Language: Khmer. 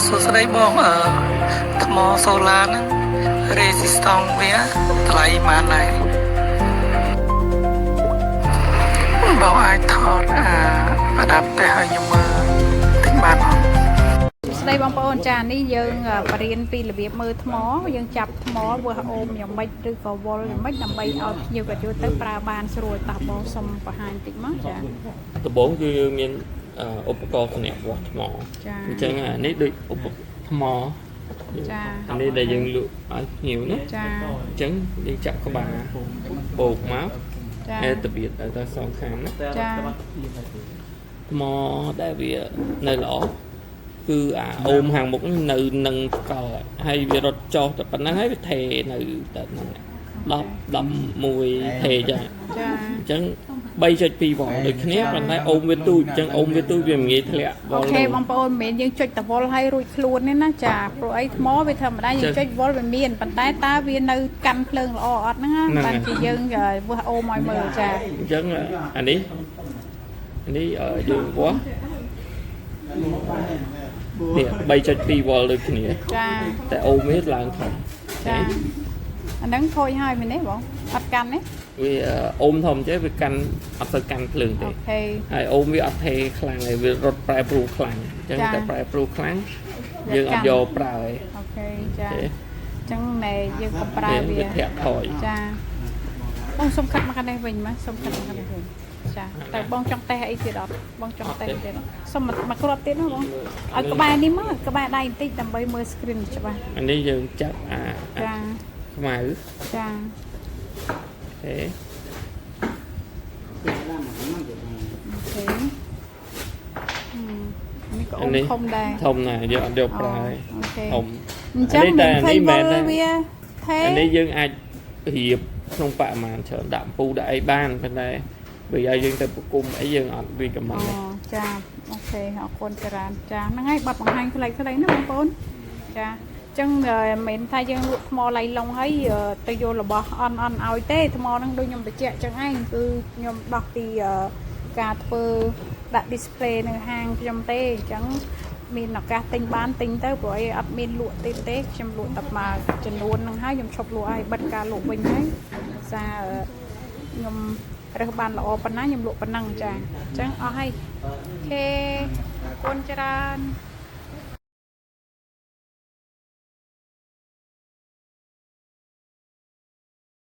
សួស្តីបងថ្មសូឡាហ្នឹង resistance វាថ្លៃប៉ុន្មានដែរបងអាចថតប្រដាប់ផ្ទះឲ្យខ្ញុំមើលតិចបានអត់ស្ដីបងប្អូនចានេះយើងបរៀនពីរបៀបមើលថ្មយើងចាប់ថ្មធ្វើអូមយ៉ាងម៉េចឬក៏វល់យ៉ាងម៉េចដើម្បីឲ្យភ្ញៀវក៏ចូលទៅប្រើបានស្រួលតោះបងសុំបង្ហាញតិចមកចាដំបូងគឺយើងមានឧបករណ៍សម្រាប់វាស់ថ្មអញ្ចឹងនេះដូចឧបករណ៍ថ្មចាអានេះដែលយើងលក់ឲ្យភ្ញៀវណាចាអញ្ចឹងយើងចាក់ក្បាលបូកមកហើយតបៀតទៅសងខាងណាចាថ្មដែលវានៅល្អគឺអូមហាងមុខនៅនឹងកលហើយវារត់ចុះតែប៉ុណ្ណឹងហើយវាថេនៅតែហ្នឹង11ថេចាអញ្ចឹង3.2 វ៉ុលដូចគ្នាប៉ុន្តែអូមវាទូចអញ្ចឹងអូមវាទូចវាមិនងាយធ្លាក់វ៉ុលអូខេបងប្អូនមិនមែនយើងចុចតវ៉ុលឲ្យរួចខ្លួនទេណាចាព្រោះអីថ្មវាធម្មតាយើងចុចវ៉ុលវាមានប៉ុន្តែតើវានៅកាន់ភ្លើងល្អអត់ហ្នឹងបានជាយើងវាស់អូមឲ្យមើលចាអញ្ចឹងអានេះយើងវាស់នេះ3.2 វ៉ុលដូចគ្នាចាតែអូមវាឡើងធំចាអាហ្នឹងខូចហើយមែនទេបងអត់កាន់ទេវាអូមធំចេះវាកាន់អត់ទៅកាន់ភ្លើងទេអូខេហើយអូមវាអត់ថេខ្លាំងហើយវារត់ប្រែប្រួលខ្លាំងអញ្ចឹងតែប្រែប្រួលខ្លាំងយើងអត់យកប្រើទេអូខេចាអញ្ចឹងណែយើងក៏ប្រើវាធាក់ថយចាបងសុំកាត់មកនេះវិញមកសុំកាត់មកនេះវិញចាតែបងចង់តេះអីទៀតអត់បងចង់តេះទៀតសុំមកគ្រាប់ទៀតណាបងឲ្យក្បែរនេះមកក្បែរដៃបន្តិចដើម្បីមើល screen ច្បាស់អានេះយើងចាក់ចាខ្មៅចាអូខេនេះក៏អូនធំដែរធំណាស់យើងអត់យកប្រើធំអញ្ចឹងមិនឃើញមើលវាថេអានេះយើងអាចរៀបក្នុងបរិមាណច្រើនដាក់ពូដាក់អីបានប៉ុន្តែបើឲ្យយើងទៅប្រគំអីយើងអត់វាកំណត់ទេចាអូខេអរគុណច្រើនចាហ្នឹងហើយបាត់បង្ហាញខ្លីៗណាបងប្អូនចាអញ្ចឹងមិនមែនថាយើងលក់ថ្មឡៃឡុងហើយទៅយករបស់អន់ឲ្យទេថ្មហ្នឹងដូចខ្ញុំបញ្ជាក់អញ្ចឹងឯងគឺខ្ញុំដោះពីការធ្វើដាក់ display នៅហាងខ្ញុំទេអញ្ចឹងមានឱកាសទិញបានទិញទៅព្រោះអីអត់មានលក់ទេខ្ញុំលក់តែមកចំនួនហ្នឹងហើយខ្ញុំឈប់លក់ហើយបិទការលក់វិញហើយសារខ្ញុំរើសបានល្អប៉ុណ្ណាខ្ញុំលក់ប៉ុណ្ណឹងចាអញ្ចឹងអស់ហើយអូខេអរគុណច្រើន